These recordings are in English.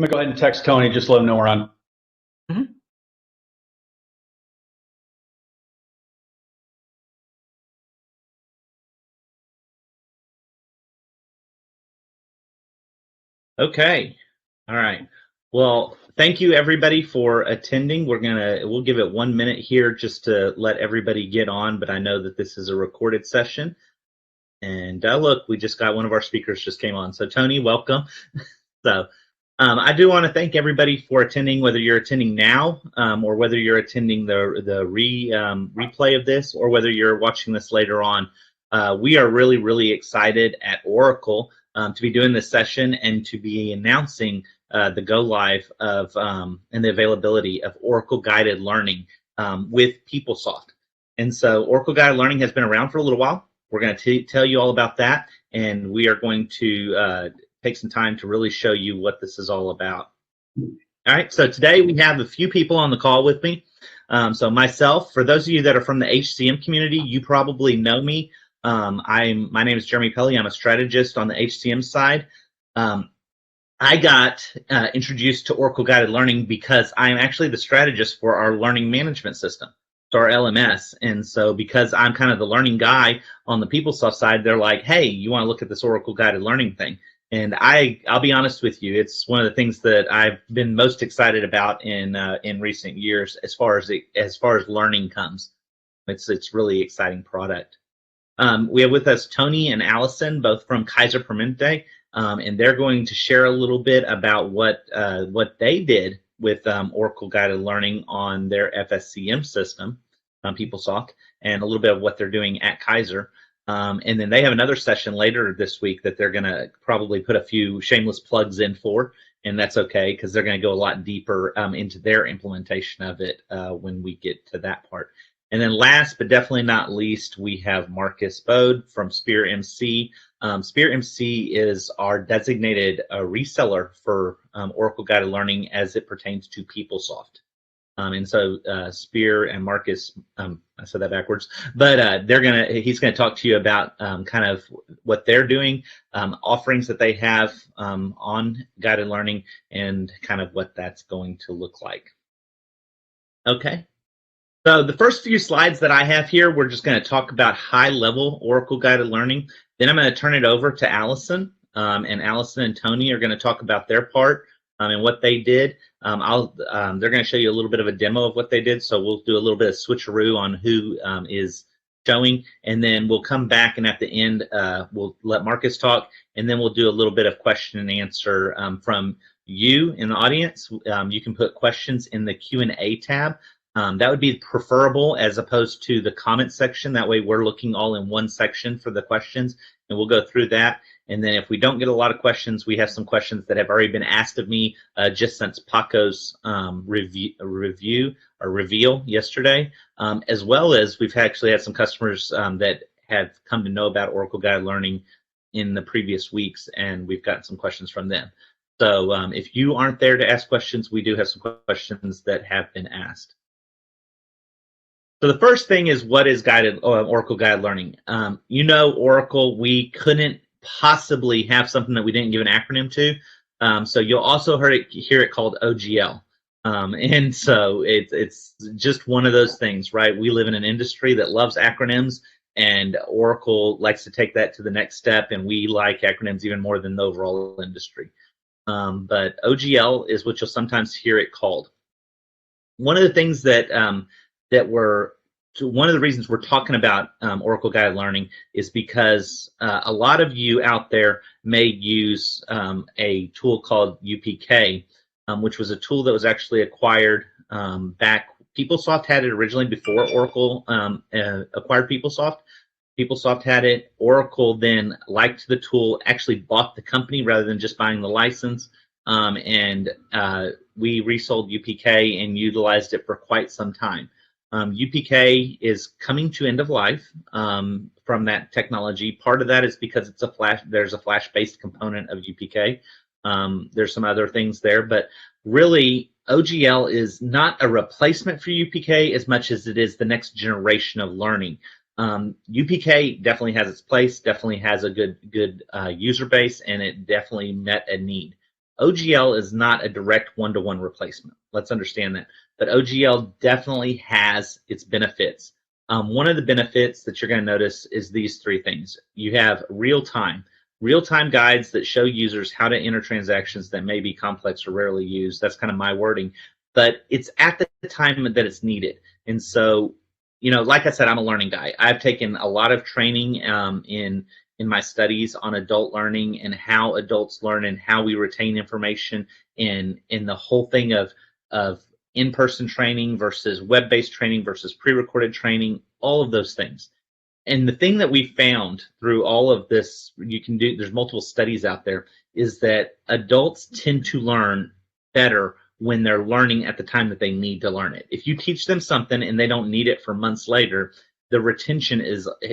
I'm gonna go ahead and text Tony, just let him know we're on. Mm-hmm. Okay. All right. Well, thank you everybody for attending. We'll give it 1 minute here just to let everybody get on, but I know that this is a recorded session. And look, we just got one of our speakers just came on. So Tony, welcome. So I do want to thank everybody for attending, whether you're attending now or whether you're attending the replay of this or whether you're watching this later on. We are really, really excited at Oracle to be doing this session and to be announcing the go live of and the availability of Oracle Guided Learning with PeopleSoft. And so Oracle Guided Learning has been around for a little while. We're going to tell you all about that, and we are going to take some time to really show you what this is all about. All right, so today we have a few people on the call with me. So myself, for those of you that are from the HCM community, you probably know me. My name is Jeremy Pelly. I'm a strategist on the HCM side. I got introduced to Oracle Guided Learning because I'm actually the strategist for our learning management system, so our LMS. And so because I'm kind of the learning guy on the PeopleSoft side, they're like, hey, you want to look at this Oracle Guided Learning thing? And I'll be honest with you, it's one of the things that I've been most excited about in recent years as far as learning comes. It's really exciting product. We have with us Tony and Allison, both from Kaiser Permanente, and they're going to share a little bit about what they did with Oracle Guided Learning on their FSCM system, PeopleSoft, and a little bit of what they're doing at Kaiser. And then they have another session later this week that they're going to probably put a few shameless plugs in for, and that's okay because they're going to go a lot deeper into their implementation of it when we get to that part. And then last but definitely not least, we have Marcus Bode from Spear MC. Spear MC is our designated reseller for Oracle Guided Learning as it pertains to PeopleSoft. And so Spear and Marcus, I said that backwards, but he's gonna talk to you about kind of what they're doing, offerings that they have on guided learning, and kind of what that's going to look like. Okay. So the first few slides that I have here, we're just going to talk about high-level Oracle Guided Learning. Then I'm going to turn it over to Allison, and Allison and Tony are going to talk about their part and what they did. They're going to show you a little bit of a demo of what they did, so we'll do a little bit of switcheroo on who is showing, and then we'll come back, and at the end, we'll let Marcus talk, and then we'll do a little bit of question and answer from you in the audience. You can put questions in the Q&A tab. That would be preferable as opposed to the comment section. That way we're looking all in one section for the questions, and we'll go through that. And then if we don't get a lot of questions, we have some questions that have already been asked of me just since Paco's reveal yesterday, as well as we've actually had some customers that have come to know about Oracle Guided Learning in the previous weeks, and we've gotten some questions from them. So if you aren't there to ask questions, we do have some questions that have been asked. So the first thing is, what is Oracle Guided Learning? You know, Oracle, we couldn't possibly have something that we didn't give an acronym to. So you'll also hear it called OGL. And so it's just one of those things, right? We live in an industry that loves acronyms, and Oracle likes to take that to the next step, and we like acronyms even more than the overall industry. But OGL is what you'll sometimes hear it called. One of the things one of the reasons we're talking about Oracle Guided Learning is because a lot of you out there may use a tool called UPK, which was a tool that was actually acquired back. PeopleSoft had it originally before Oracle acquired PeopleSoft. PeopleSoft had it. Oracle then liked the tool, actually bought the company rather than just buying the license, and we resold UPK and utilized it for quite some time. UPK is coming to end of life from that technology. Part of that is because there's a flash-based component of UPK. There's some other things there, but really OGL is not a replacement for UPK as much as it is the next generation of learning. UPK definitely has its place, definitely has a good user base, and it definitely met a need. OGL is not a direct one-to-one replacement. Let's understand that. But OGL definitely has its benefits. One of the benefits that you're going to notice is these three things. You have real-time guides that show users how to enter transactions that may be complex or rarely used. That's kind of my wording, but it's at the time that it's needed. And so, you know, like I said, I'm a learning guy. I've taken a lot of training in my studies on adult learning and how adults learn and how we retain information in the whole thing of in-person training versus web-based training versus pre-recorded training, all of those things. And the thing that we found through all of this, there's multiple studies out there, is that adults tend to learn better when they're learning at the time that they need to learn it. If you teach them something and they don't need it for months later, the retention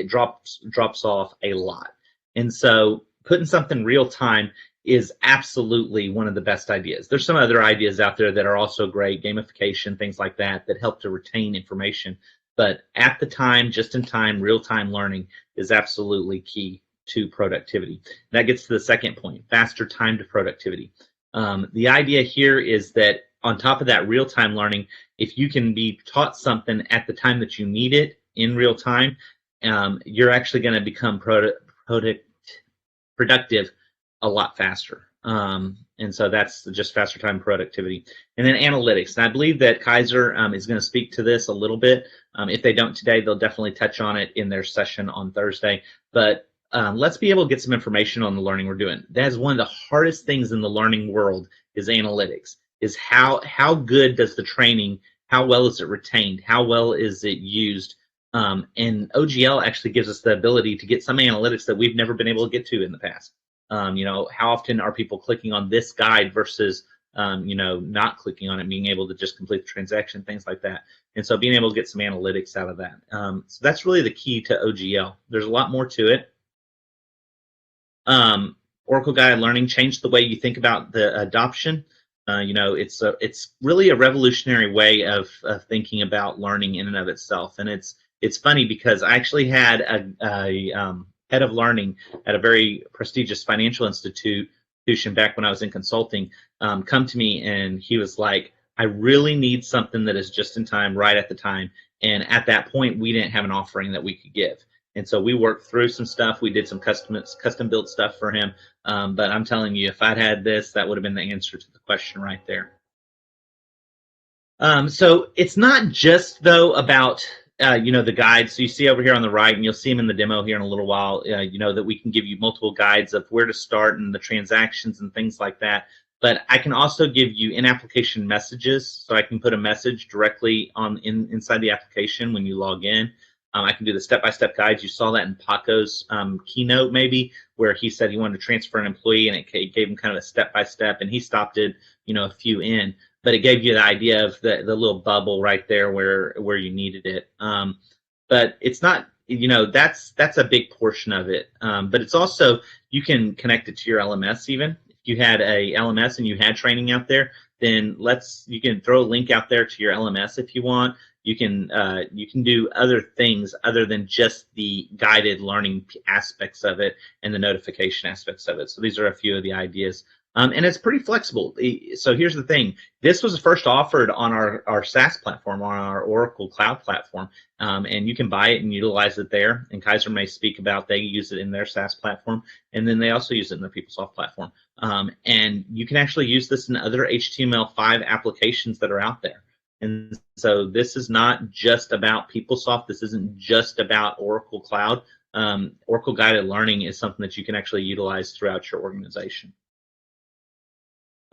drops off a lot. And so putting something real time is absolutely one of the best ideas. There's some other ideas out there that are also great, gamification, things like that help to retain information. But at the time, just in time, real-time learning is absolutely key to productivity. That gets to the second point, faster time to productivity. The idea here is that on top of that real-time learning, if you can be taught something at the time that you need it in real time, you're actually going to become productive a lot faster. And so that's just faster time productivity. And then analytics. And I believe that Kaiser is going to speak to this a little bit. If they don't today, they'll definitely touch on it in their session on Thursday. But let's be able to get some information on the learning we're doing. That is one of the hardest things in the learning world is analytics, is how good does the training, how well is it retained, how well is it used? And OGL actually gives us the ability to get some analytics that we've never been able to get to in the past. You know, how often are people clicking on this guide versus, you know, not clicking on it, being able to just complete the transaction, things like that. And so being able to get some analytics out of that. So that's really the key to OGL. There's a lot more to it. Oracle Guided Learning changed the way you think about the adoption. You know, it's really a revolutionary way of thinking about learning in and of itself. And it's funny because I actually had a head of learning at a very prestigious financial institution back when I was in consulting come to me, and he was like, I really need something that is just in time, right at the time. And at that point, we didn't have an offering that we could give. And so we worked through some stuff. We did some custom built stuff for him. But I'm telling you, if I'd had this, that would have been the answer to the question right there. So it's not just, though, about you know, the guides. So you see over here on the right, and you'll see them in the demo here in a little while, you know, that we can give you multiple guides of where to start and the transactions and things like that. But I can also give you in-application messages. So I can put a message directly inside the application when you log in. I can do the step-by-step guides. You saw that in Paco's keynote, maybe, where he said he wanted to transfer an employee, and it gave him kind of a step-by-step, and he stopped it, you know, a few in. But it gave you the idea of the little bubble right there where you needed it. But it's not, you know, that's a big portion of it. But it's also, you can connect it to your LMS even. If you had a LMS and you had training out there, then you can throw a link out there to your LMS if you want. You can do other things other than just the guided learning aspects of it and the notification aspects of it. So these are a few of the ideas. And it's pretty flexible. So here's the thing. This was first offered on our SaaS platform, on our Oracle Cloud platform. And you can buy it and utilize it there. And Kaiser may speak about they use it in their SaaS platform. And then they also use it in their PeopleSoft platform. And you can actually use this in other HTML5 applications that are out there. And so this is not just about PeopleSoft. This isn't just about Oracle Cloud. Oracle Guided Learning is something that you can actually utilize throughout your organization.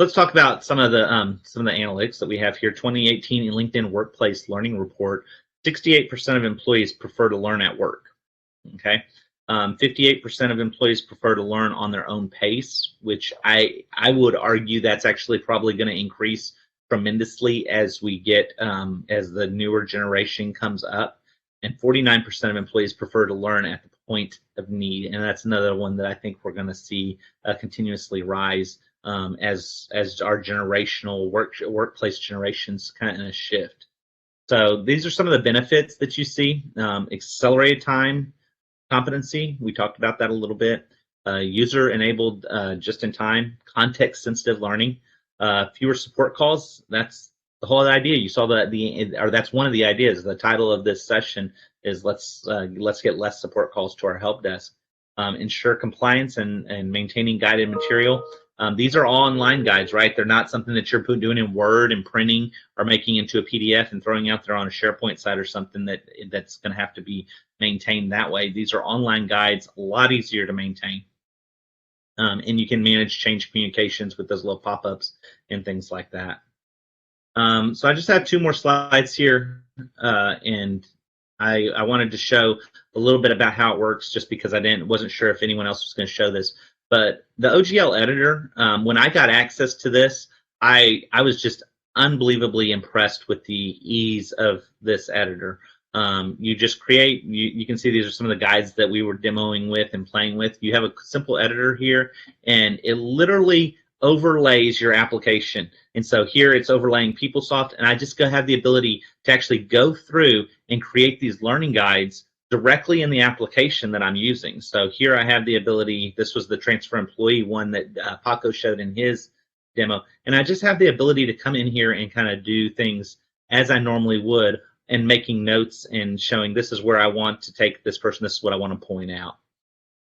Let's talk about some of the analytics that we have here. 2018 LinkedIn Workplace Learning Report. 68% of employees prefer to learn at work. Okay, 58% of employees prefer to learn on their own pace, which I would argue that's actually probably going to increase tremendously as we get as the newer generation comes up. And 49% of employees prefer to learn at the point of need, and that's another one that I think we're going to see continuously rise as our generational workplace generations kind of shift. So these are some of the benefits that you see. Accelerated time competency, we talked about that a little bit. user-enabled just-in-time, context-sensitive learning, fewer support calls. That's the whole idea. You saw that that's one of the ideas. The title of this session is let's get less support calls to our help desk. Ensure compliance and maintaining guided material. These are all online guides, right? They're not something that you're doing in Word and printing or making into a PDF and throwing out there on a SharePoint site or something that's going to have to be maintained that way. These are online guides, a lot easier to maintain. And you can manage change communications with those little pop-ups and things like that. So I just have 2 more slides here, and I wanted to show a little bit about how it works, just because wasn't sure if anyone else was going to show this. But the OGL Editor, when I got access to this, I was just unbelievably impressed with the ease of this editor. You just create, you can see these are some of the guides that we were demoing with and playing with. You have a simple editor here, and it literally overlays your application. And so here it's overlaying PeopleSoft, and I just have the ability to actually go through and create these learning guides directly in the application that I'm using. So here I have the ability, this was the transfer employee one that Paco showed in his demo, and I just have the ability to come in here and kind of do things as I normally would, and making notes and showing this is where I want to take this person, this is what I want to point out.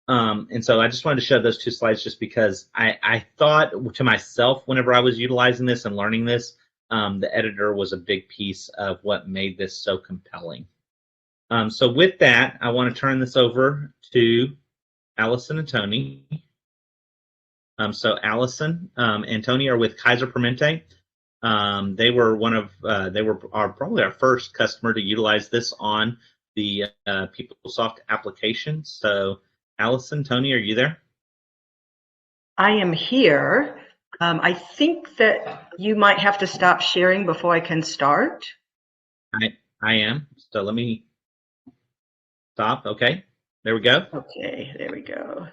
And so I just wanted to show those 2 slides just because I thought to myself whenever I was utilizing this and learning this, the editor was a big piece of what made this so compelling. So with that, I want to turn this over to Allison and Tony. So Allison and Tony are with Kaiser Permanente. They were probably our first customer to utilize this on the PeopleSoft application. So Allison, Tony, are you there? I am here. I think that you might have to stop sharing before I can start. I am. So let me stop. Okay, there we go. Okay, there we go.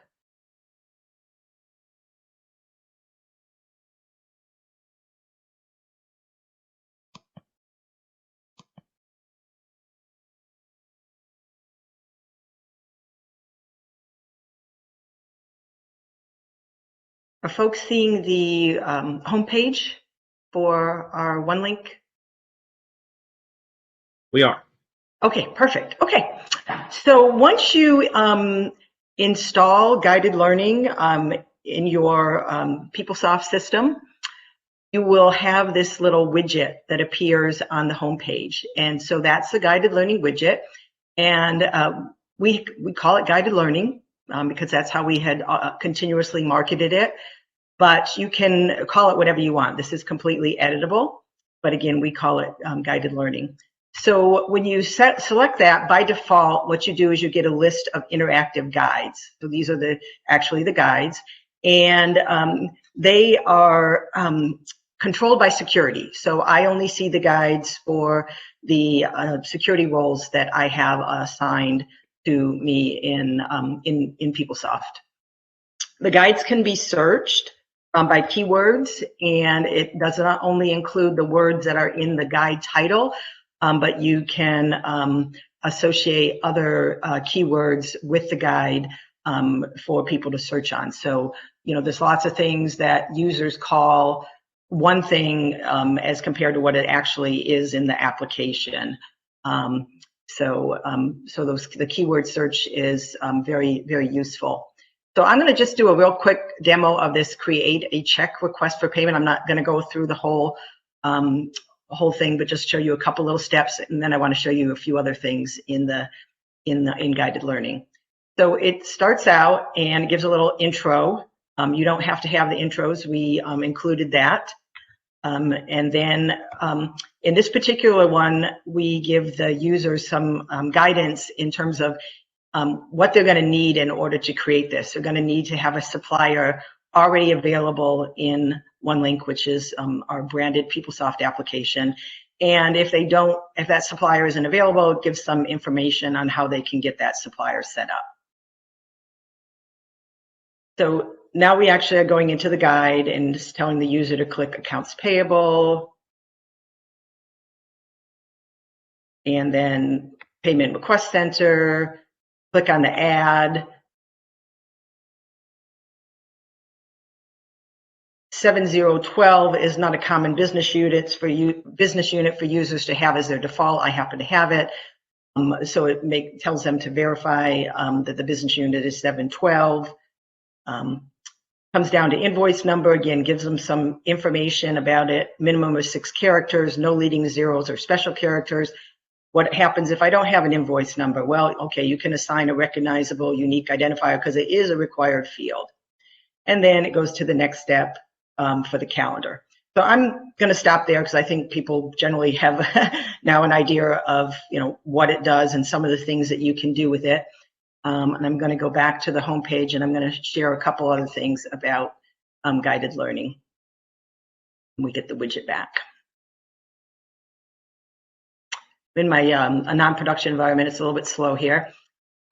Are folks seeing the homepage for our OneLink? We are. Okay, perfect. Okay, so once you install guided learning in your PeopleSoft system, you will have this little widget that appears on the homepage. And so that's the guided learning widget. And we call it guided learning because that's how we had continuously marketed it. But you can call it whatever you want. This is completely editable. But again, we call it guided learning. So when you select that, by default, what you do is you get a list of interactive guides. So these are actually the guides. And they are controlled by security. So I only see the guides for the security roles that I have assigned to me in PeopleSoft. The guides can be searched by keywords, and it does not only include the words that are in the guide title, but you can associate other keywords with the guide for people to search on. So, you know, there's lots of things that users call one thing as compared to what it actually is in the application. So the keyword search is very, very useful. So I'm going to just do a real quick demo of this create a check request for payment. I'm not going to go through the whole thing, but just show you a couple little steps, and then I want to show you a few other things in guided learning. So it starts out and it gives a little intro. You don't have to have the intros. We included that. And then in this particular one, we give the users some guidance in terms of what they're going to need in order to create this. They're going to need to have a supplier already available in OneLink, which is our branded PeopleSoft application. And if that supplier isn't available, it gives some information on how they can get that supplier set up. So now we actually are going into the guide and just telling the user to click accounts payable, and then payment request center, click on the add, 7012 is not a common business unit for users to have as their default. I happen to have it. So it tells them to verify that the business unit is 712. Comes down to invoice number, again, gives them some information about it. Minimum of 6 characters, no leading zeros or special characters. What happens if I don't have an invoice number? Well, okay, you can assign a recognizable unique identifier because it is a required field. And then it goes to the next step for the calendar. So I'm going to stop there because I think people generally have now an idea of what it does and some of the things that you can do with it. And I'm going to go back to the home page and I'm going to share a couple other things about guided learning when we get the widget back. In my a non-production environment, it's a little bit slow here.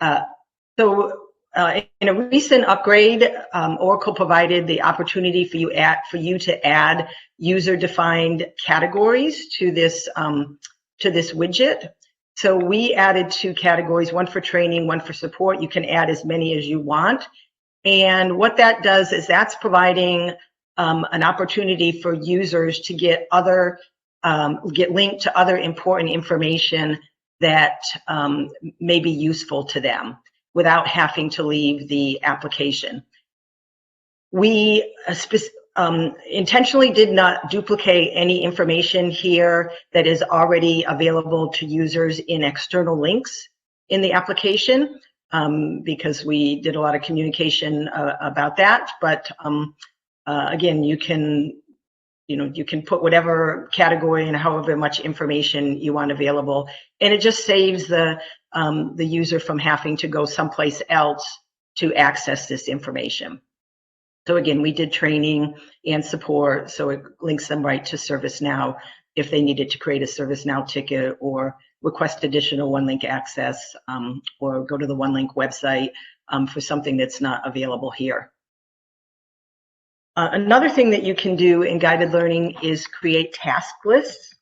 In a recent upgrade, Oracle provided the opportunity for you to add user-defined categories to this widget. So we added 2 categories, one for training, one for support. You can add as many as you want. And what that does is that's providing an opportunity for users to get linked to other important information that may be useful to them without having to leave the application. We intentionally did not duplicate any information here that is already available to users in external links in the application because we did a lot of communication about that. But again, you can put whatever category and however much information you want available, and it just saves the user from having to go someplace else to access this information. So again, we did training and support, so it links them right to ServiceNow if they needed to create a ServiceNow ticket or request additional OneLink access or go to the OneLink website for something that's not available here. Another thing that you can do in guided learning is create task lists.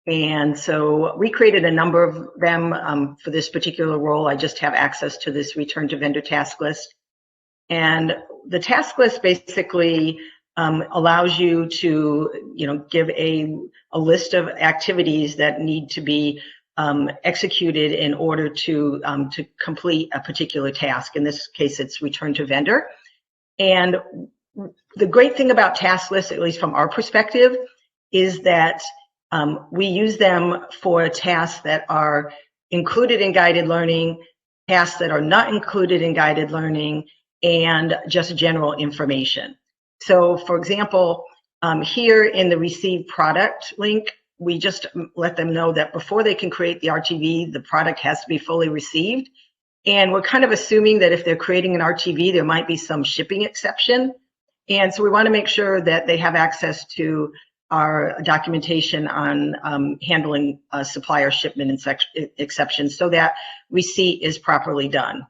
And so we created a number of them for this particular role. I just have access to this return to vendor task list. And the task list basically allows you to, give a list of activities that need to be executed in order to complete a particular task. In this case, it's return to vendor. And the great thing about task lists, at least from our perspective, is that we use them for tasks that are included in guided learning, tasks that are not included in guided learning, and just general information. So for example, here in the receive product link, we just let them know that before they can create the RTV, the product has to be fully received. And we're kind of assuming that if they're creating an RTV, there might be some shipping exception. And so we want to make sure that they have access to our documentation on handling supplier shipment exceptions so that receipt is properly done.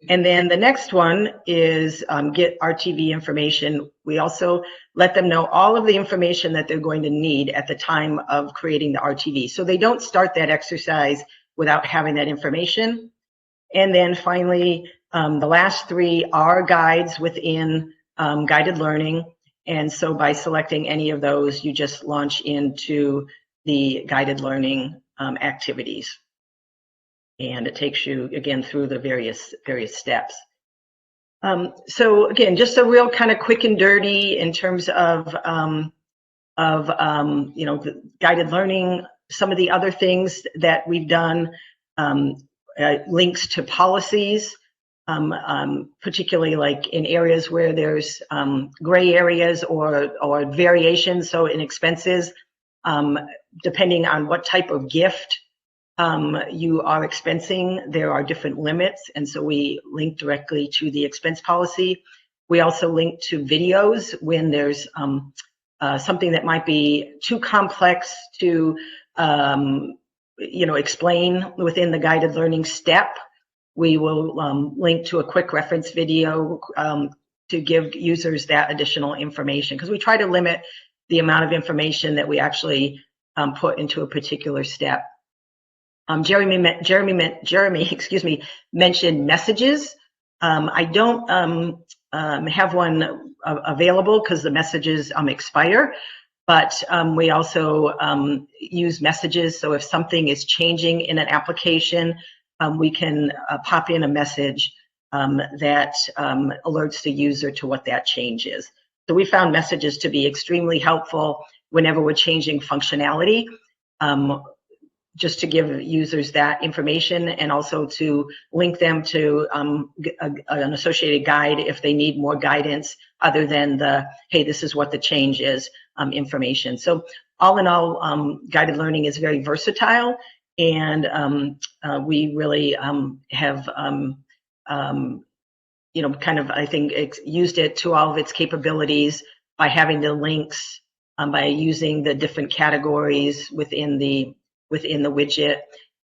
And then the next one is get RTV information. We also let them know all of the information that they're going to need at the time of creating the RTV. So they don't start that exercise without having that information. And then finally, the last 3 are guides within guided learning. And so by selecting any of those, you just launch into the guided learning activities. And it takes you, again, through the various steps. So again, just a real kind of quick and dirty in terms of the guided learning. Some of the other things that we've done, links to policies, particularly like in areas where there's gray areas or variations. So in expenses, depending on what type of gift you are expensing, there are different limits, and so we link directly to the expense policy. We also link to videos when there's something that might be too complex to explain within the guided learning step. We will link to a quick reference video to give users that additional information, because we try to limit the amount of information that we actually put into a particular step. Jeremy, mentioned messages. I don't have one available because the messages expire. But we also use messages. So if something is changing in an application, we can pop in a message that alerts the user to what that change is. So we found messages to be extremely helpful whenever we're changing functionality, just to give users that information and also to link them to an associated guide if they need more guidance other than the, hey, this is what the change is information. So all in all, guided learning is very versatile, and we really have kind of, I think, used it to all of its capabilities by having the links, by using the different categories within the widget,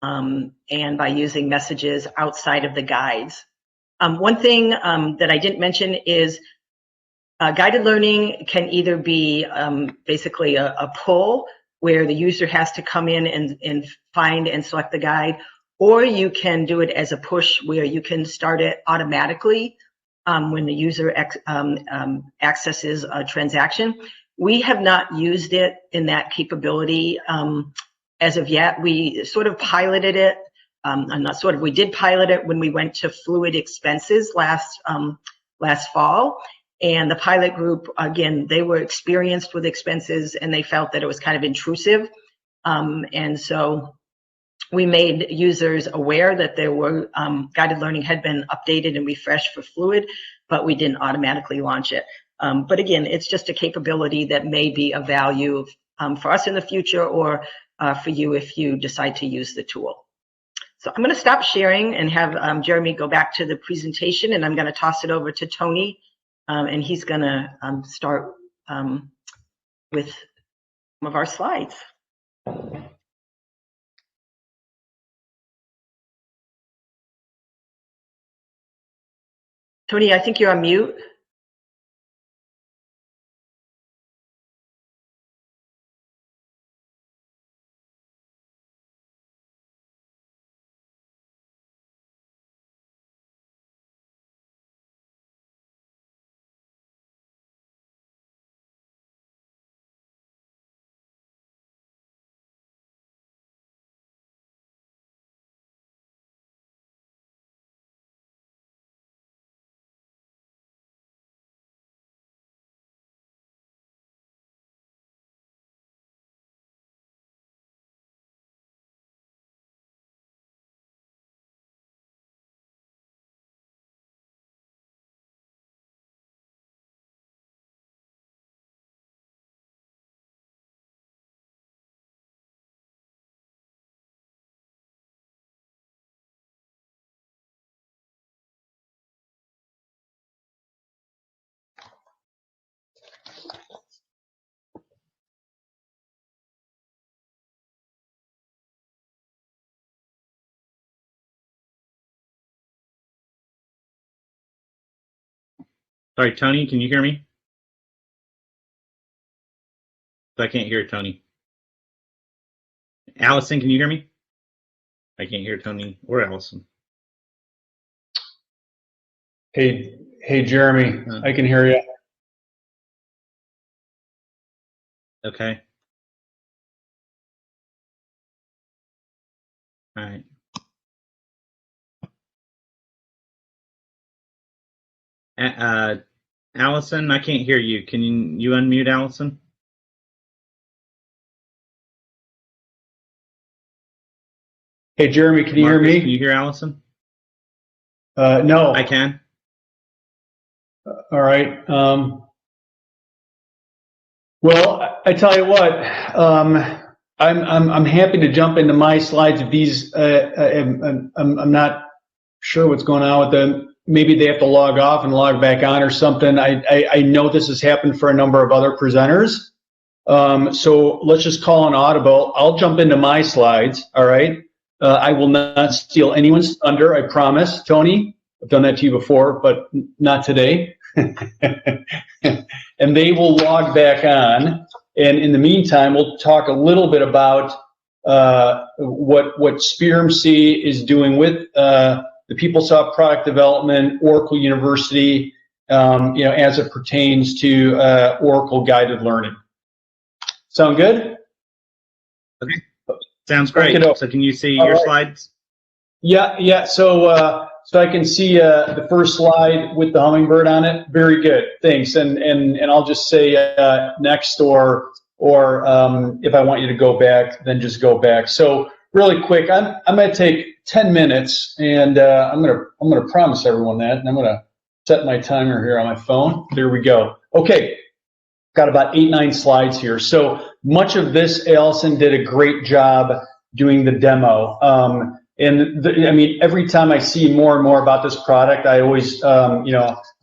and by using messages outside of the guides. One thing that I didn't mention is guided learning can either be basically a pull where the user has to come in and find and select the guide, or you can do it as a push where you can start it automatically when the user accesses a transaction. We have not used it in that capability as of yet. We sort of piloted it, we did pilot it when we went to fluid expenses last fall. And the pilot group, again, they were experienced with expenses and they felt that it was kind of intrusive. And so we made users aware that there were guided learning had been updated and refreshed for fluid, but we didn't automatically launch it. But again, it's just a capability that may be of value for us in the future, or for you if you decide to use the tool. So I'm going to stop sharing and have Jeremy go back to the presentation, and I'm going to toss it over to Tony, and he's going to start with some of our slides. Tony, I think you're on mute. Sorry, Tony, can you hear me? I can't hear Tony. Allison, can you hear me? I can't hear Tony or Allison. Hey, Jeremy, I can hear you. Okay. All right. Allison, I can't hear you. Can you unmute Allison? Hey, Jeremy, can you Marcus, hear me? Can you hear Allison? No. I can. All right. Well, I tell you what, I'm happy to jump into my slides if these. I'm not sure what's going on with them. Maybe they have to log off and log back on or something. I know this has happened for a number of other presenters. So let's just call an audible. I'll jump into my slides. All right. I will not steal anyone's thunder, I promise. Tony, I've done that to you before, but not today. And they will log back on. And in the meantime, we'll talk a little bit about what SpearMC is doing with the PeopleSoft product development, Oracle University, as it pertains to Oracle guided learning. Sound good? Okay. Sounds great. So can you see your slides? Yeah. So I can see the first slide with the hummingbird on it. Very good. Thanks. And I'll just say next, or if I want you to go back, then just go back. So really quick, I'm going to take 10 minutes, and I'm going to promise everyone that, and I'm going to set my timer here on my phone. There we go. Okay. Got about 8-9 slides here. So much of this, Allison did a great job doing the demo. I mean, every time I see more and more about this product, I always, I'm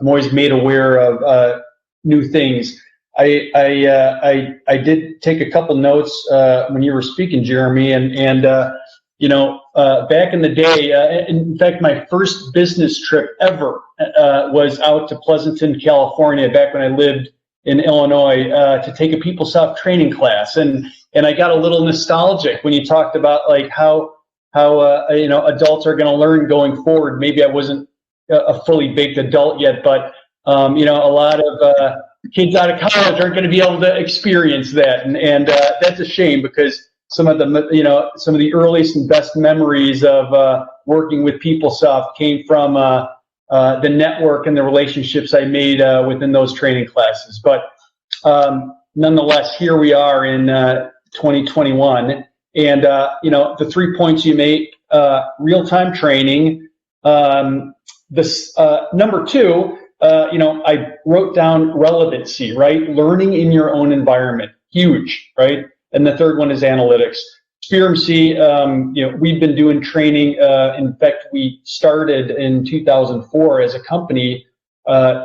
always made aware of new things. I did take a couple notes when you were speaking, Jeremy, and back in the day, in fact, my first business trip ever was out to Pleasanton, California, back when I lived in Illinois, to take a PeopleSoft training class, and I got a little nostalgic when you talked about like how adults are going to learn going forward. Maybe I wasn't a fully baked adult yet, but a lot of kids out of college aren't going to be able to experience that, and that's a shame, because some of the earliest and best memories of working with PeopleSoft came from the network and the relationships I made within those training classes. But nonetheless, here we are in 2021, and the 3 points you make: real-time training. This number 2, I wrote down relevancy, right? Learning in your own environment, huge, right? And the third one is analytics. SpearMC, we've been doing training. In fact, we started in 2004 as a company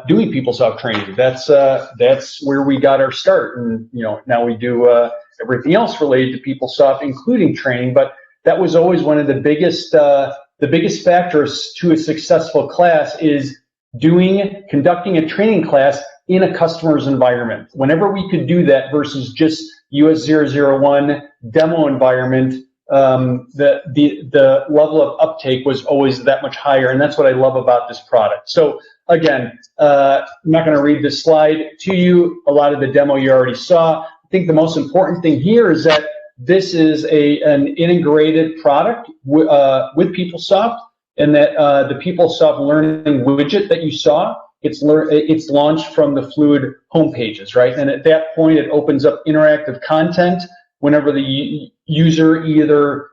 doing PeopleSoft training. That's where we got our start, and now we do everything else related to PeopleSoft, including training. But that was always one of the biggest factors to a successful class is conducting a training class in a customer's environment. Whenever we could do that versus just US 001 demo environment, the level of uptake was always that much higher, and that's what I love about this product. So again, I'm not going to read this slide to you. A lot of the demo you already saw. I think the most important thing here is that this is an integrated product with PeopleSoft, and that the PeopleSoft Learning Widget that you saw, it's launched from the Fluid homepages, right? And at that point, it opens up interactive content whenever the user either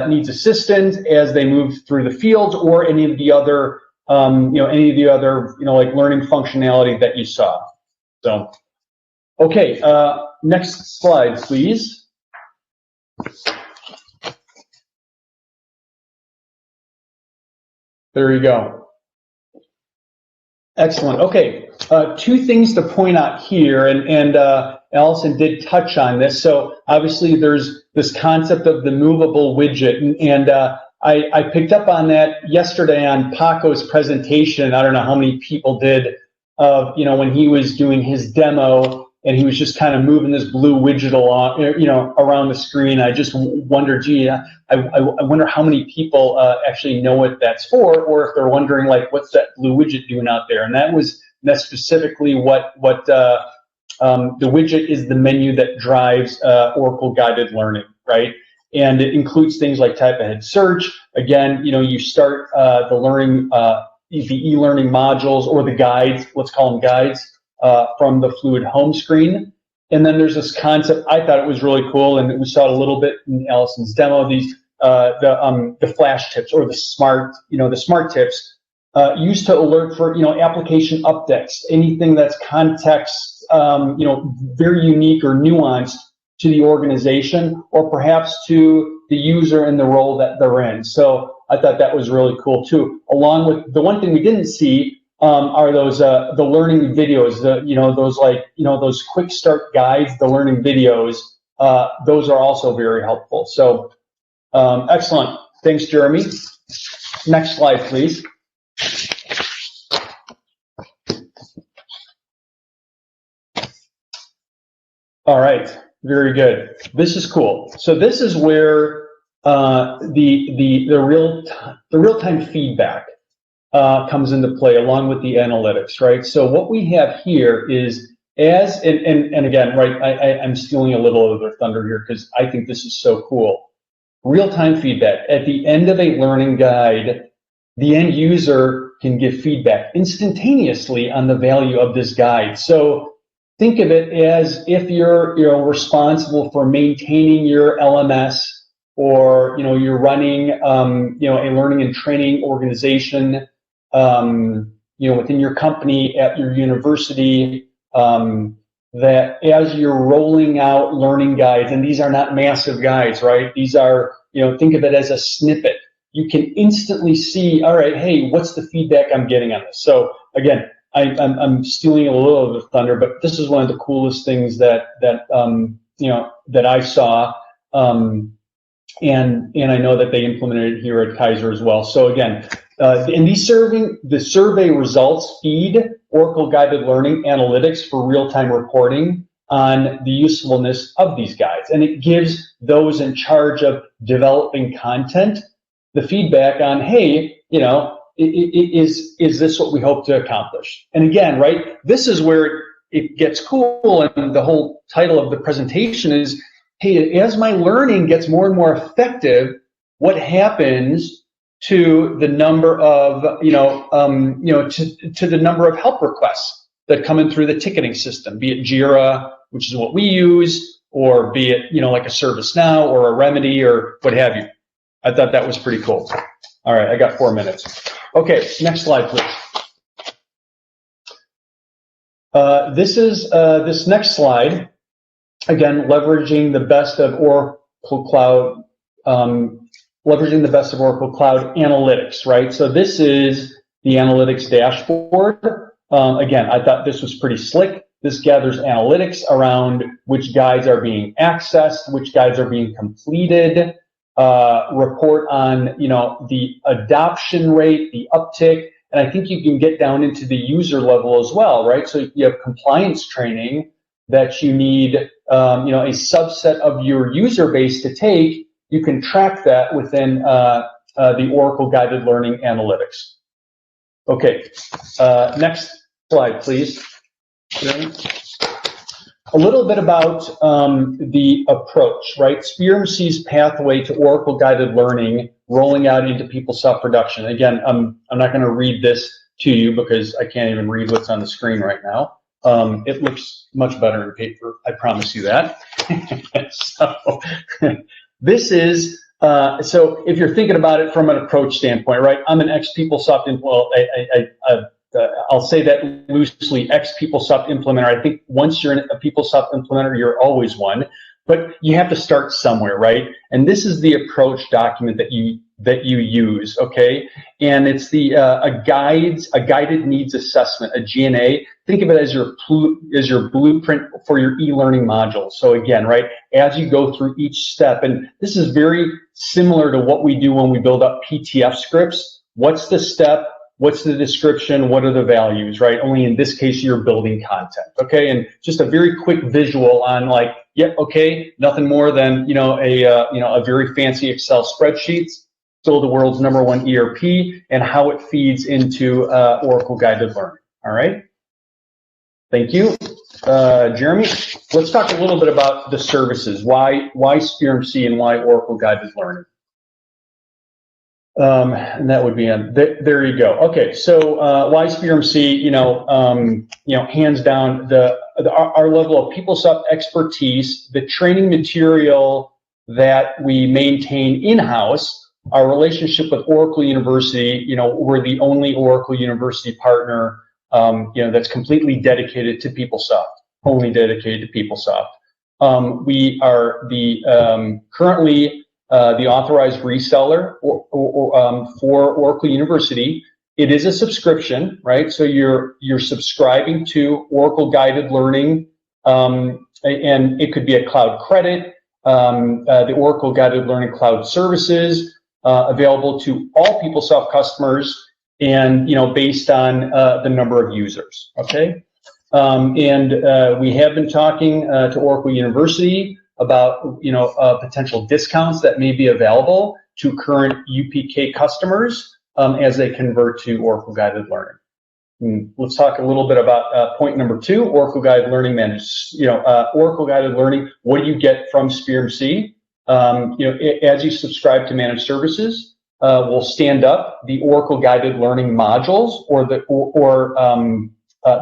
needs assistance as they move through the fields, or any of the other, like learning functionality that you saw. So, okay, next slide, please. There you go. Excellent. Okay, 2 things to point out here, and Allison did touch on this. So obviously there's this concept of the movable widget, and I picked up on that yesterday on Paco's presentation. I don't know how many people did, when he was doing his demo, and he was just kind of moving this blue widget along, around the screen. I just wonder, gee, I wonder how many people actually know what that's for, or if they're wondering, like, what's that blue widget doing out there? And that's specifically what the widget is, the menu that drives Oracle guided learning, right? And it includes things like type ahead search. Again, you start the learning, the e-learning modules, or the guides, let's call them guides, from the Fluid home screen. And then there's this concept, I thought it was really cool, and we saw it a little bit in Allison's demo, these the flash tips, or the smart tips, used to alert for application updates, anything that's context, very unique or nuanced to the organization, or perhaps to the user and the role that they're in. So I thought that was really cool too. Along with the one thing we didn't see are those the learning videos, those quick start guides, the learning videos. Those are also very helpful. So excellent. Thanks, Jeremy. Next slide, please. All right, very good. This is cool. So this is where the real-time feedback comes into play along with the analytics, right? So what we have here is and again, right, I'm stealing a little of the thunder here because I think this is so cool. Real-time feedback. At the end of a learning guide, the end user can give feedback instantaneously on the value of this guide. So think of it as if you're responsible for maintaining your LMS, or you're running a learning and training organization within your company, at your university, that as you're rolling out learning guides, and these are not massive guides, right? These are, think of it as a snippet. You can instantly see, all right, hey, what's the feedback I'm getting on this? So again, I'm stealing a little of the thunder, but this is one of the coolest things that I saw, and I know that they implemented it here at Kaiser as well. So again, in the survey results feed Oracle Guided Learning Analytics for real-time reporting on the usefulness of these guides, and it gives those in charge of developing content the feedback on, hey, is this what we hope to accomplish? And again, right, this is where it gets cool, and the whole title of the presentation is, hey, as my learning gets more and more effective, what happens to the number of, to the number of help requests that come in through the ticketing system, be it Jira, which is what we use, or be it, like a ServiceNow or a Remedy or what have you. I thought that was pretty cool. All right, I got 4 minutes. Okay, next slide, please. This next slide, again, leveraging the best of Oracle Cloud, Analytics, right? So this is the analytics dashboard. Again, I thought this was pretty slick. This gathers analytics around which guides are being accessed, which guides are being completed, report on, the adoption rate, the uptick, and I think you can get down into the user level as well, right? So you have compliance training that you need, a subset of your user base to take. You can track that within the Oracle Guided Learning Analytics. Okay, next slide, please. A little bit about the approach, right? SpearMC's pathway to Oracle Guided Learning rolling out into PeopleSoft production. Again, I'm not going to read this to you because I can't even read what's on the screen right now. It looks much better in paper, I promise you that. So this is, so if you're thinking about it from an approach standpoint, right? I'm an ex-PeopleSoft, well, I'll say that loosely, ex-PeopleSoft implementer. I think once you're a PeopleSoft implementer, you're always one, but you have to start somewhere, right? And this is the approach document that you use, okay? And it's the a guided needs assessment, a GNA. Think of it as your blueprint for your e-learning module. So again, right, as you go through each step, and this is very similar to what we do when we build up PTF scripts. What's the step? What's the description? What are the values, right? Only in this case, you're building content, okay? And just a very quick visual on like, yep, okay, nothing more than, a very fancy Excel spreadsheet, still the world's #1 ERP, and how it feeds into Oracle Guided Learning, all right? Thank you. Jeremy, let's talk a little bit about the services. Why SpearMC and why Oracle Guided Learning? And that would be there you go. Okay, so why SpearMC? Hands down, our level of PeopleSoft expertise, the training material that we maintain in-house, our relationship with Oracle University. We're the only Oracle University partner, that's completely dedicated to PeopleSoft, only dedicated to PeopleSoft. We are the currently the authorized reseller for Oracle University. It is a subscription, right? So you're subscribing to Oracle Guided Learning, and it could be a cloud credit, the Oracle Guided Learning Cloud Services, available to all PeopleSoft customers, and based on the number of users. Okay, and we have been talking to Oracle University about potential discounts that may be available to current UPK customers. as they convert to Oracle Guided Learning. Let's talk a little bit about point number 2, Oracle Guided Learning Managed. Oracle Guided Learning, what do you get from SpearMC? As you subscribe to managed services, we'll stand up the Oracle Guided Learning modules or the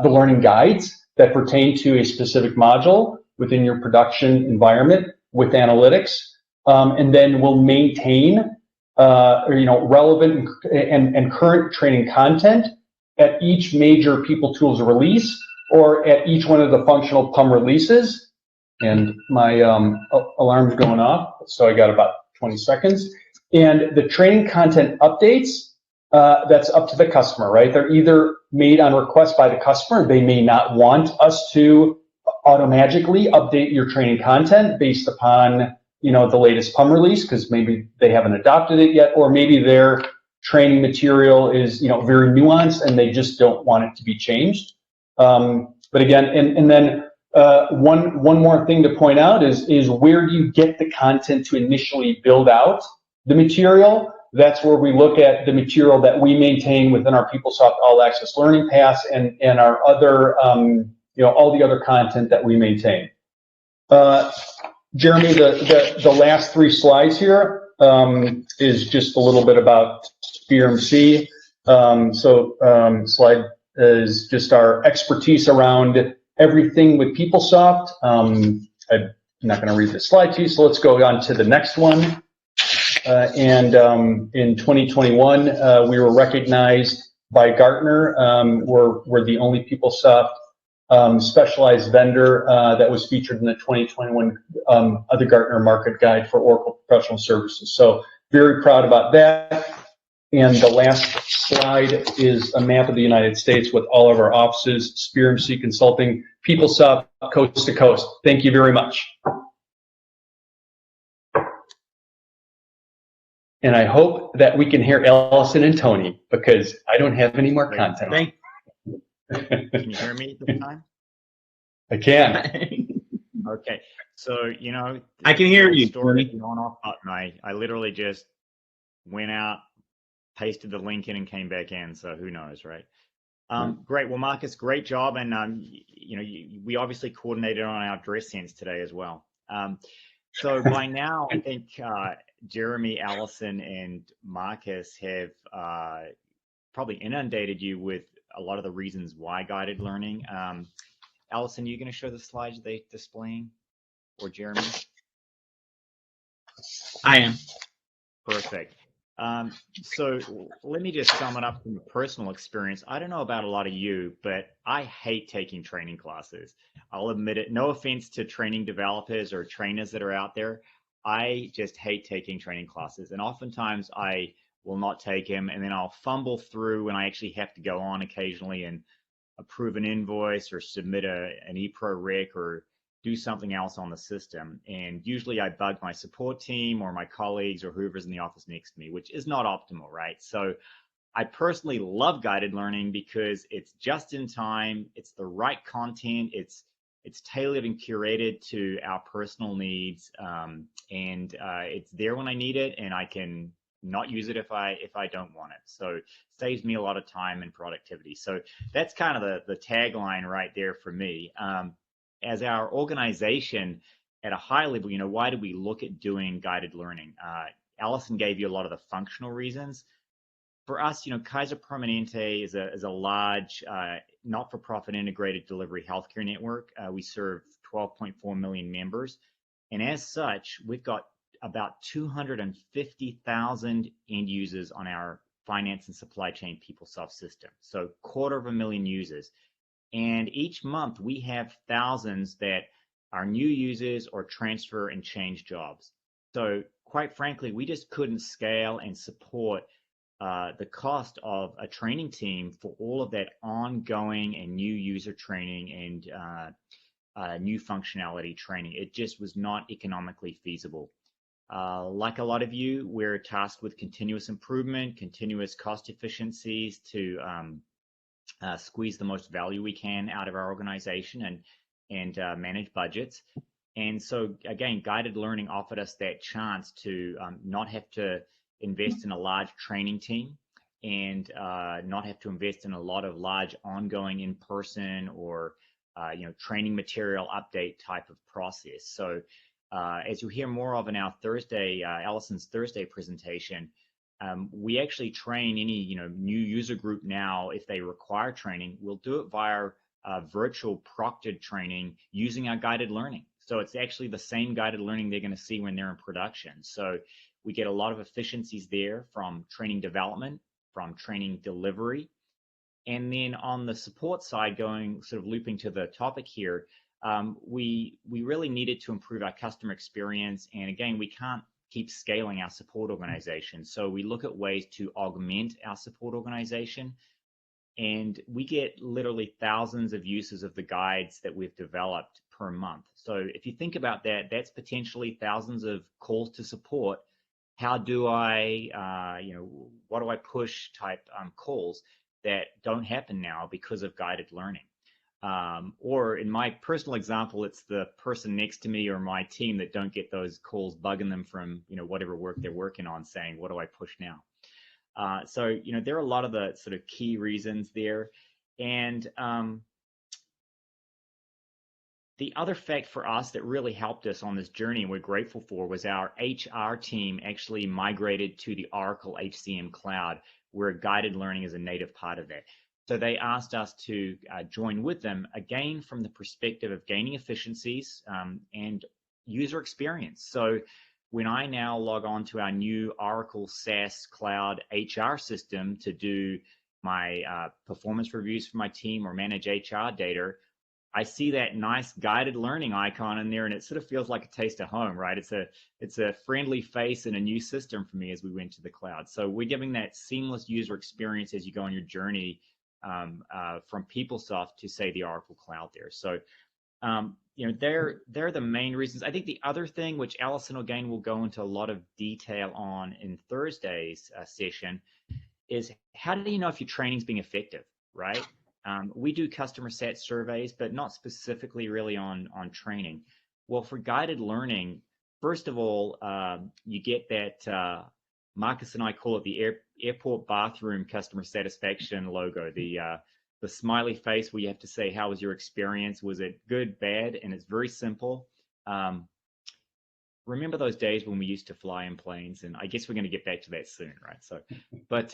learning guides that pertain to a specific module within your production environment with analytics, and then we'll maintain relevant and current training content at each major People Tools release or at each one of the functional PUM releases. And my alarm's going off, so I got about 20 seconds. And the training content updates, that's up to the customer, right? They're either made on request by the customer. They may not want us to automatically update your training content based upon the latest PUM release, because maybe they haven't adopted it yet, or maybe their training material is very nuanced and they just don't want it to be changed. But again, and then one more thing to point out is where do you get the content to initially build out the material? That's where we look at the material that we maintain within our PeopleSoft All Access Learning Pass and our other all the other content that we maintain. Jeremy, the last 3 slides here is just a little bit about SpearMC. Slide is just our expertise around everything with PeopleSoft. I'm not going to read this slide to you, so let's go on to the next one. In 2021, we were recognized by Gartner. We're the only PeopleSoft specialized vendor that was featured in the 2021 other Gartner Market Guide for Oracle Professional Services. So very proud about that. And the last slide is a map of the United States with all of our offices, SpearMC Consulting, PeopleSoft, coast to coast. Thank you very much. And I hope that we can hear Allison and Tony, because I don't have any more content. Can you hear me this time? I can. Okay, so I can hear you. Story on off button. I literally just went out, pasted the link in, and came back in. So who knows, right? Great. Well, Marcus, great job, and we obviously coordinated on our dress sense today as well. So by now, I think Jeremy, Allison, and Marcus have probably inundated you with a lot of the reasons why guided learning. Allison, are you going to show the slides they're displaying, or Jeremy? I am. Perfect. So let me just sum it up from a personal experience. I don't know about a lot of you, but I hate taking training classes. I'll admit it. No offense to training developers or trainers that are out there. I just hate taking training classes. And oftentimes I will not take them, and then I'll fumble through, and I actually have to go on occasionally and approve an invoice or submit an ePro rec or do something else on the system. And usually I bug my support team or my colleagues or whoever's in the office next to me, which is not optimal, right? So I personally love guided learning because it's just in time, it's the right content, it's tailored and curated to our personal needs, and it's there when I need it, and I can not use it if I don't want it. So it saves me a lot of time and productivity. So that's kind of the tagline right there for me. As our organization at a high level, why do we look at doing guided learning? Allison gave you a lot of the functional reasons. For us, Kaiser Permanente is a large not-for-profit integrated delivery healthcare network. We serve 12.4 million members. And as such, we've got about 250,000 end users on our finance and supply chain PeopleSoft system. So 250,000 users. And each month we have thousands that are new users or transfer and change jobs. So quite frankly, we just couldn't scale and support the cost of a training team for all of that ongoing and new user training and new functionality training. It just was not economically feasible. Like a lot of you, we're tasked with continuous improvement, continuous cost efficiencies to squeeze the most value we can out of our organization and manage budgets. And so again, guided learning offered us that chance to not have to invest in a large training team, and not have to invest in a lot of large ongoing in-person or training material update type of process. So as you'll hear more of in our Thursday, Allison's Thursday presentation, we actually train any new user group now. If they require training, we'll do it via virtual proctored training using our guided learning. So it's actually the same guided learning they're going to see when they're in production. So we get a lot of efficiencies there from training development, from training delivery. And then on the support side, going sort of looping to the topic here, we really needed to improve our customer experience. And again, we can't keep scaling our support organization. So we look at ways to augment our support organization. And we get literally thousands of uses of the guides that we've developed per month. So if you think about that, that's potentially thousands of calls to support. How do I, what do I push type calls that don't happen now because of guided learning? Or in my personal example, it's the person next to me or my team that don't get those calls bugging them from, whatever work they're working on saying, what do I push now? So, there are a lot of the sort of key reasons there. And the other fact for us that really helped us on this journey and we're grateful for was our HR team actually migrated to the Oracle HCM cloud, where guided learning is a native part of that. So they asked us to join with them, again, from the perspective of gaining efficiencies and user experience. So when I now log on to our new Oracle SaaS Cloud HR system to do my performance reviews for my team or manage HR data, I see that nice guided learning icon in there, and it sort of feels like a taste of home, right? It's a friendly face and a new system for me as we went to the cloud. So we're giving that seamless user experience as you go on your journey from PeopleSoft to, say, the Oracle Cloud there. So they're the main reasons. I think the other thing, which Allison again will go into a lot of detail on in Thursday's session, is how do you know if your training's being effective, right? We do customer sat surveys, but not specifically really on training. Well, for guided learning, first of all, you get that, Marcus and I call it the airport bathroom customer satisfaction logo, the smiley face where you have to say, how was your experience? Was it good, bad? And it's very simple. Remember those days when we used to fly in planes? And I guess we're going to get back to that soon, right? So, but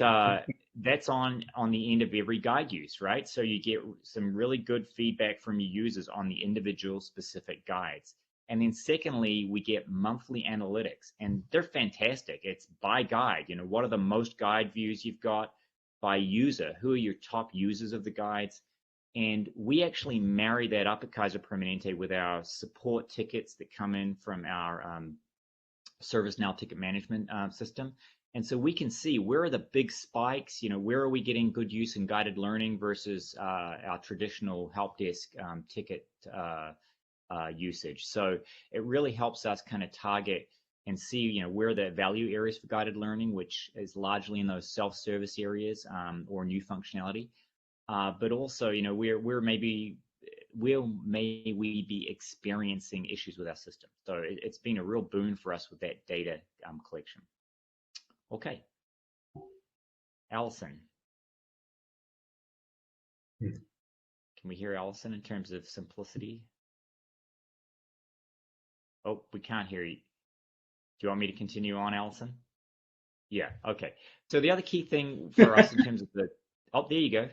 that's on the end of every guide use, right? So you get some really good feedback from your users on the individual specific guides. And then secondly, we get monthly analytics, and they're fantastic. It's by guide, what are the most guide views you've got, by user, who are your top users of the guides. And we actually marry that up at Kaiser Permanente with our support tickets that come in from our ServiceNow ticket management system. And so we can see where are the big spikes, where are we getting good use in guided learning versus our traditional help desk ticket usage. So it really helps us kind of target and see, where the value areas for guided learning, which is largely in those self-service areas or new functionality. But also, where maybe we be experiencing issues with our system. So it's been a real boon for us with that data collection. Okay, Allison. Can we hear Allison in terms of simplicity? Oh, we can't hear you. Do you want me to continue on, Allison? Yeah, okay. So the other key thing for us in terms of oh, there you go.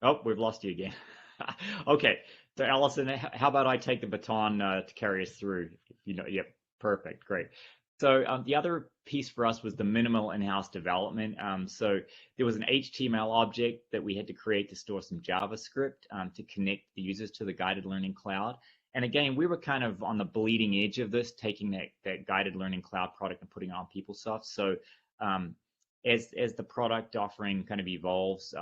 Oh, we've lost you again. Okay, so Allison, how about I take the baton to carry us through? Yep, perfect, great. So the other piece for us was the minimal in-house development. So there was an HTML object that we had to create to store some JavaScript to connect the users to the guided learning cloud. And again, we were kind of on the bleeding edge of this, taking that guided learning cloud product and putting it on PeopleSoft. So as the product offering kind of evolves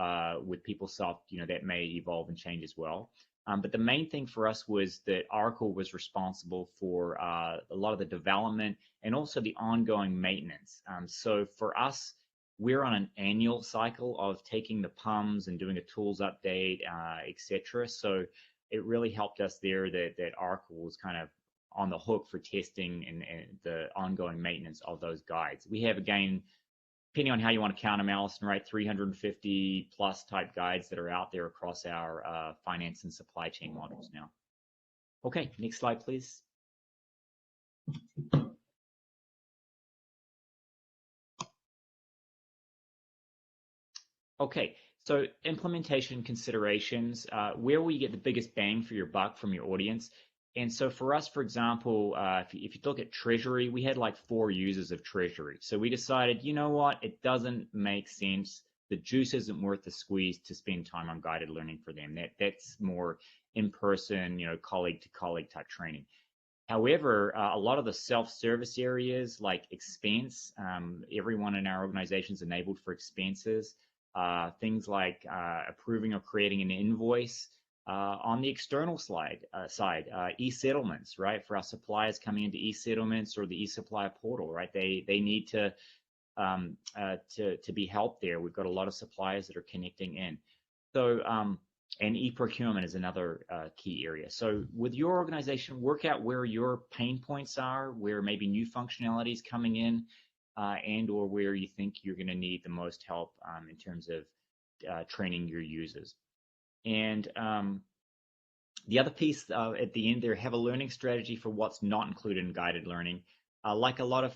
with PeopleSoft, that may evolve and change as well. But the main thing for us was that Oracle was responsible for a lot of the development and also the ongoing maintenance. So for us, we're on an annual cycle of taking the PUMs and doing a tools update, etc. So it really helped us there that Oracle was kind of on the hook for testing and the ongoing maintenance of those guides. We have, again, depending on how you want to count them, Allison, right, 350 plus type guides that are out there across our finance and supply chain modules now. Okay, next slide, please. Okay, so implementation considerations, where will you get the biggest bang for your buck from your audience? And so for us, for example, if you look at Treasury, we had like 4 users of Treasury. So we decided, you know what, it doesn't make sense. The juice isn't worth the squeeze to spend time on guided learning for them. That's more in-person, you know, colleague to colleague type training. However, a lot of the self-service areas like expense, everyone in our organization is enabled for expenses. Things like approving or creating an invoice. On the external side, e-settlements, right? For our suppliers coming into e-settlements or the e-supplier portal, right? They need to be helped there. We've got a lot of suppliers that are connecting in. So, and e-procurement is another key area. So with your organization, work out where your pain points are, where maybe new functionality is coming in, and or where you think you're going to need the most help in terms of training your users. And the other piece at the end there, have a learning strategy for what's not included in guided learning. Like a lot of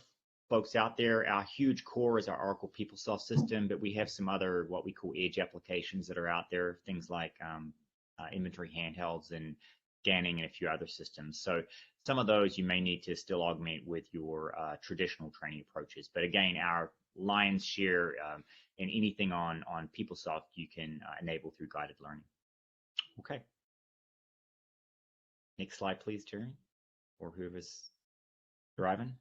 folks out there, our huge core is our Oracle PeopleSoft system, but we have some other what we call edge applications that are out there, things like inventory handhelds and scanning and a few other systems. So some of those you may need to still augment with your traditional training approaches. But again, our lion's share and anything on PeopleSoft you can enable through guided learning. Okay. Next slide, please, Terry, or whoever's driving.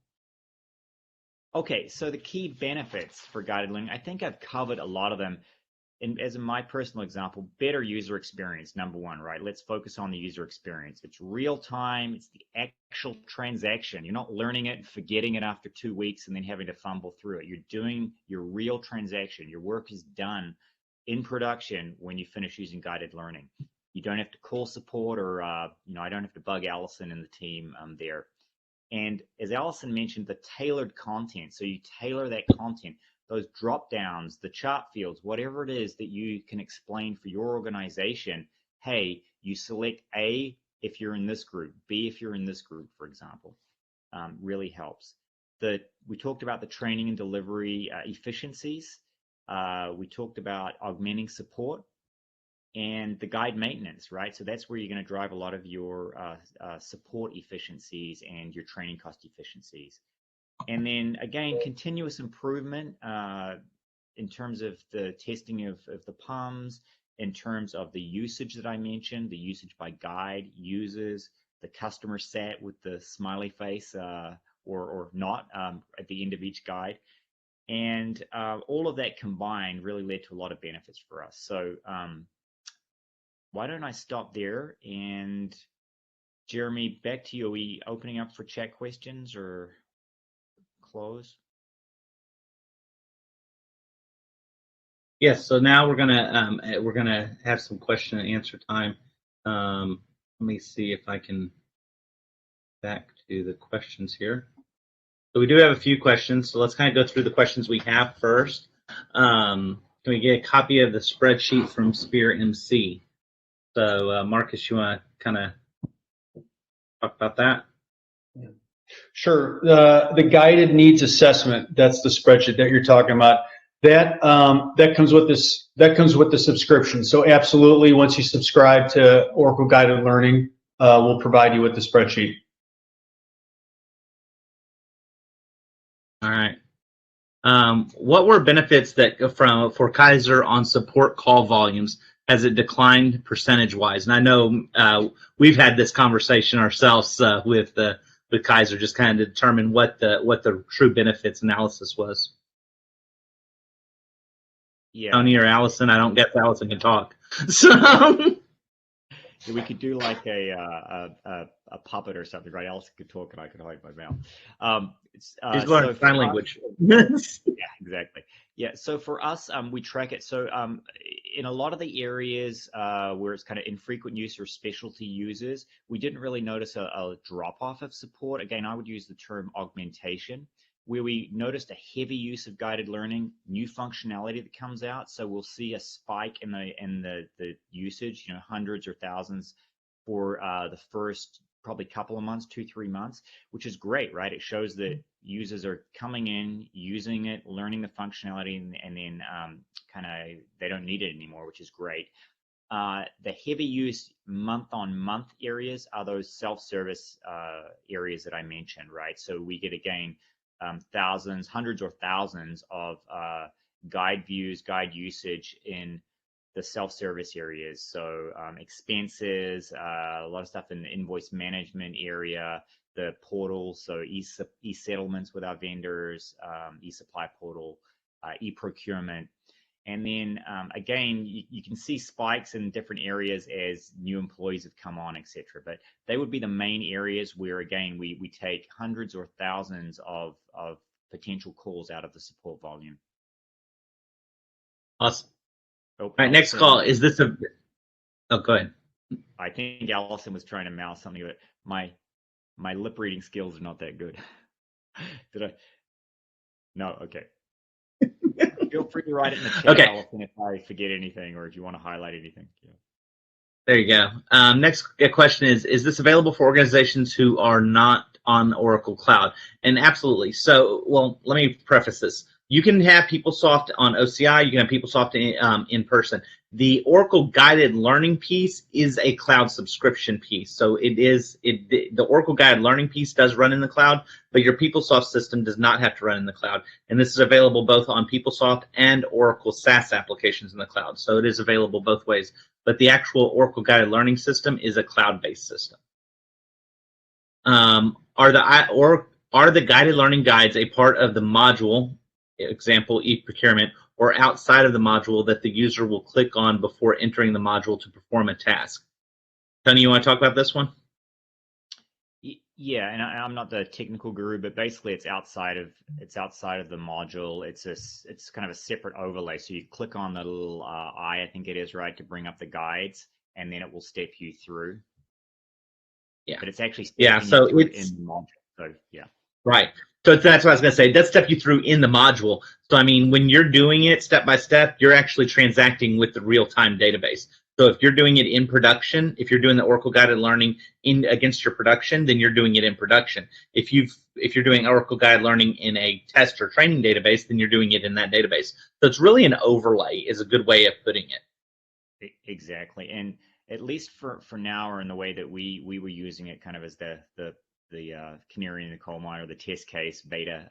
Okay, so the key benefits for guided learning, I think I've covered a lot of them. And as in my personal example, better user experience, number one, right? Let's focus on the user experience. It's real time, it's the actual transaction. You're not learning it and forgetting it after 2 weeks and then having to fumble through it. You're doing your real transaction. Your work is done in production when you finish using guided learning. You don't have to call support or, I don't have to bug Allison and the team there. And as Allison mentioned, the tailored content. So you tailor that content, those drop downs, the chart fields, whatever it is that you can explain for your organization. Hey, you select A if you're in this group, B if you're in this group, for example, really helps. We talked about the training and delivery efficiencies. We talked about augmenting support and the guide maintenance, right? So that's where you're going to drive a lot of your support efficiencies and your training cost efficiencies. And then again, continuous improvement in terms of the testing of the PUMs, in terms of the usage that I mentioned, the usage by guide, users, the customer sat with the smiley face or not at the end of each guide. And all of that combined really led to a lot of benefits for us. So why don't I stop there? And Jeremy, back to you. Are we opening up for chat questions or close? Yes. So now we're gonna have some question and answer time. Let me see if I can back to the questions here. So we do have a few questions. So let's kind of go through the questions we have first. Can we get a copy of the spreadsheet from Spear MC? So Marcus, you want to kind of talk about that? Yeah. Sure. The guided needs assessment, that's the spreadsheet that you're talking about. That comes with this. That comes with the subscription. So absolutely, once you subscribe to Oracle Guided Learning, we'll provide you with the spreadsheet. All right. What were benefits for Kaiser on support call volumes? Has it declined percentage-wise? And I know we've had this conversation ourselves with Kaiser, just kind of determine what the true benefits analysis was. Yeah. Tony or Allison, I don't guess Allison can talk. So We could do like a puppet or something, right? Allison could talk and I could hide my mouth. He's learning So sign for us, language. yeah, exactly. Yeah, so for us, we track it. So in a lot of the areas where it's kind of infrequent use or specialty users, we didn't really notice a drop-off of support. Again, I would use the term augmentation. Where we noticed a heavy use of guided learning, new functionality that comes out. So we'll see a spike in the usage, hundreds or thousands for the first probably couple of months, 2-3 months, which is great, right? It shows that users are coming in, using it, learning the functionality, and then kind of they don't need it anymore, which is great. The heavy use month-on-month areas are those self-service areas that I mentioned, right? So we get, again, thousands, hundreds or thousands of guide views, guide usage in the self-service areas. So expenses, a lot of stuff in the invoice management area, the portal, so e-settlements with our vendors, e-supply portal, e-procurement. And then again, you can see spikes in different areas as new employees have come on, etc. But they would be the main areas where, again, we take hundreds or thousands of potential calls out of the support volume. Awesome. Oh, All right, next call. Is this a... Oh, go ahead. I think Allison was trying to mouth something, but my lip reading skills are not that good. Did I? No, okay. Feel free to write it in the chat, okay. Allison, if I forget anything or if you want to highlight anything. Yeah. There you go. Next question is this available for organizations who are not on Oracle Cloud? And absolutely. So, well, let me preface this. You can have PeopleSoft on OCI. You can have PeopleSoft in person. The Oracle Guided Learning piece is a cloud subscription piece. So the Oracle Guided Learning piece does run in the cloud, but your PeopleSoft system does not have to run in the cloud. And this is available both on PeopleSoft and Oracle SaaS applications in the cloud. So it is available both ways. But the actual Oracle Guided Learning system is a cloud-based system. Are the guided learning guides a part of the module, example e-procurement, or outside of the module that the user will click on before entering the module to perform a task? Tony, you want to talk about this one? Yeah, and I'm not the technical guru, but basically it's outside of the module. It's kind of a separate overlay. So you click on the little eye, I think it is, right, to bring up the guides, and then it will step you through. Yeah. But it's actually so it's in the module. So yeah. Right. So that's what I was going to say. That step you through in the module. So I mean, when you're doing it step by step, you're actually transacting with the real-time database. So if you're doing it in production, if you're doing the Oracle Guided Learning against your production, then you're doing it in production. If you're doing Oracle Guided Learning in a test or training database, then you're doing it in that database. So it's really an overlay, is a good way of putting it. Exactly. And at least for now, or in the way that we were using it, kind of as the canary in the coal mine, or the test case beta,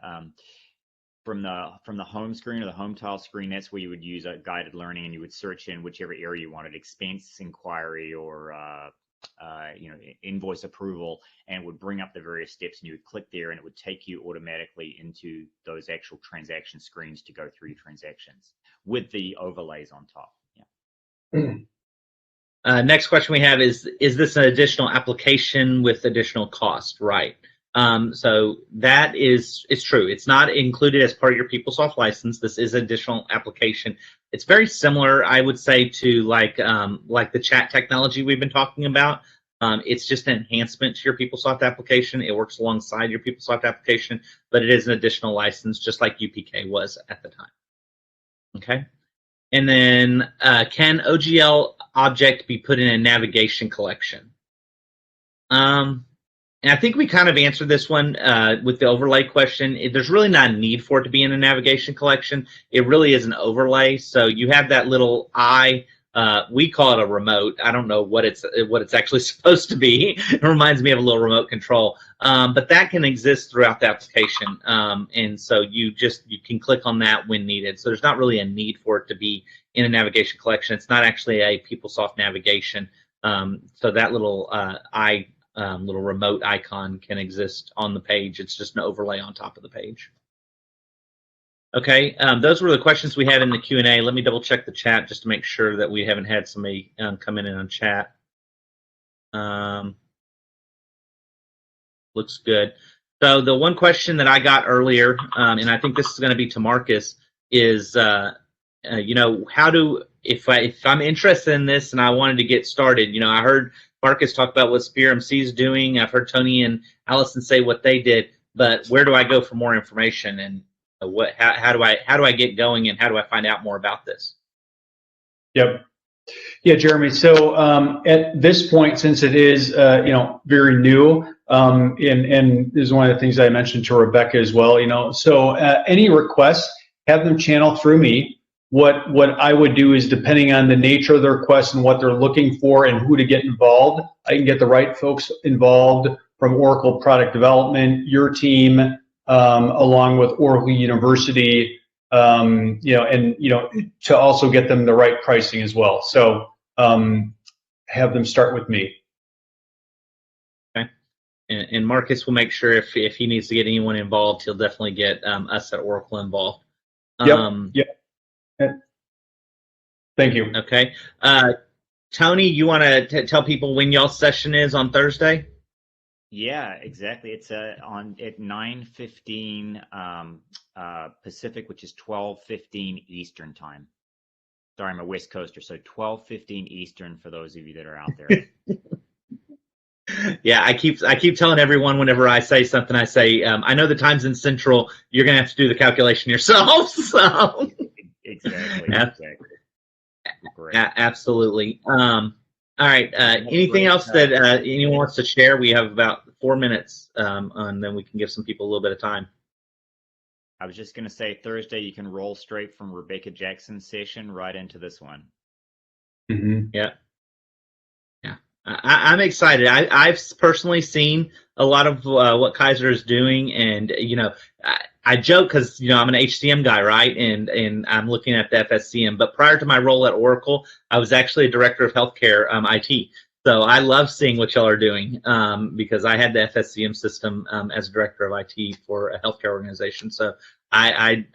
from the home screen or the home tile screen, that's where you would use a guided learning, and you would search in whichever area you wanted, expense inquiry or invoice approval, and it would bring up the various steps, and you would click there, and it would take you automatically into those actual transaction screens to go through your transactions with the overlays on top. Yeah. Next question we have is this an additional application with additional cost? Right. So that it's true. It's not included as part of your PeopleSoft license. This is an additional application. It's very similar, I would say, to like the chat technology we've been talking about. It's just an enhancement to your PeopleSoft application. It works alongside your PeopleSoft application, but it is an additional license, just like UPK was at the time. Okay. And then, can OGL object be put in a navigation collection? And I think we kind of answered this one with the overlay question. There's really not a need for it to be in a navigation collection. It really is an overlay. So you have that little eye. We call it a remote. I don't know what it's actually supposed to be. It reminds me of a little remote control. But that can exist throughout the application. And so you can click on that when needed. So there's not really a need for it to be in a navigation collection. It's not actually a PeopleSoft navigation. So that little little remote icon can exist on the page. It's just an overlay on top of the page. Okay, those were the questions we had in the Q&A. Let me double check the chat just to make sure that we haven't had somebody come in on chat. Looks good. So the one question that I got earlier, and I think this is going to be to Marcus, is you know, if I'm interested in this and I wanted to get started, you know, I heard Marcus talk about what Spear MC is doing. I've heard Tony and Allison say what they did, but where do I go for more information, and how do I get going, and how do I find out more about this? Yep. Yeah, Jeremy. So at this point, since it is you know, very new, and this is one of the things I mentioned to Rebecca as well. You know, so any requests, have them channel through me. What I would do is, depending on the nature of the request and what they're looking for and who to get involved, I can get the right folks involved from Oracle Product Development, your team, along with Oracle University. You know, and you know, to also get them the right pricing as well. So have them start with me. Okay. And Marcus will make sure if he needs to get anyone involved, he'll definitely get us at Oracle involved. Yep. Thank you. Okay. Tony, you want to tell people when y'all's session is on Thursday? Yeah, exactly. It's on at 9:15 Pacific, which is 12:15 Eastern time. Sorry, I'm a West Coaster, so 12:15 Eastern for those of you that are out there. Yeah, I keep telling everyone whenever I say something, I say, I know the time's in Central. You're gonna have to do the calculation yourself. So Exactly. Yeah. Exactly. Great. Absolutely. All right. Anything else that anyone wants to share? We have about 4 minutes, and then we can give some people a little bit of time. I was just going to say Thursday you can roll straight from Rebecca Jackson's session right into this one. Mm-hmm. Yeah. I'm excited. I've personally seen a lot of what Kaiser is doing, and you know, I joke because you know I'm an HCM guy, right? And I'm looking at the FSCM. But prior to my role at Oracle, I was actually a director of healthcare IT. So I love seeing what y'all are doing because I had the FSCM system as director of IT for a healthcare organization. So I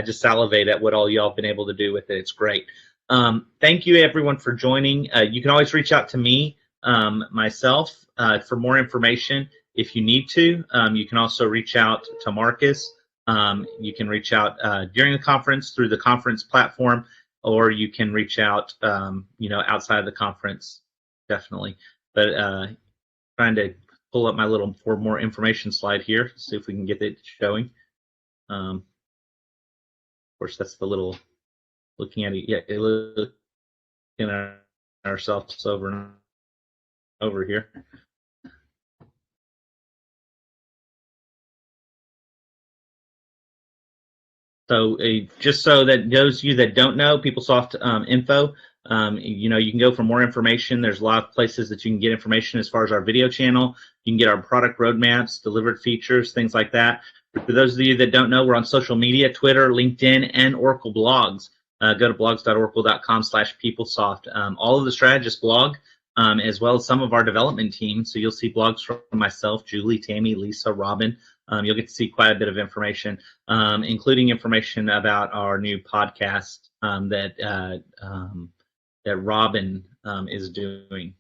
just salivate at what all y'all have been able to do with it. It's great. Thank you everyone for joining. You can always reach out to me myself for more information if you need to. You can also reach out to Marcus. You can reach out during the conference through the conference platform, or you can reach out you know, outside of the conference, definitely. But trying to pull up my little for more information slide here, see if we can get it showing. Of course, that's the little looking at it. Yeah, looking at ourselves over here. So just so that those of you that don't know, PeopleSoft info, you know, you can go for more information. There's a lot of places that you can get information as far as our video channel. You can get our product roadmaps, delivered features, things like that. For those of you that don't know, we're on social media, Twitter, LinkedIn, and Oracle blogs. Go to blogs.oracle.com/PeopleSoft. All of the strategists blog, as well as some of our development team. So you'll see blogs from myself, Julie, Tammy, Lisa, Robin. You'll get to see quite a bit of information, including information about our new podcast that Robin is doing.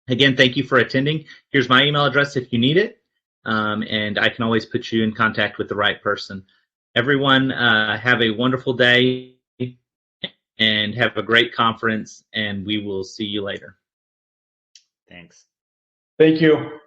Again, thank you for attending. Here's my email address if you need it, and I can always put you in contact with the right person. Everyone, have a wonderful day and have a great conference, and we will see you later. Thanks. Thank you.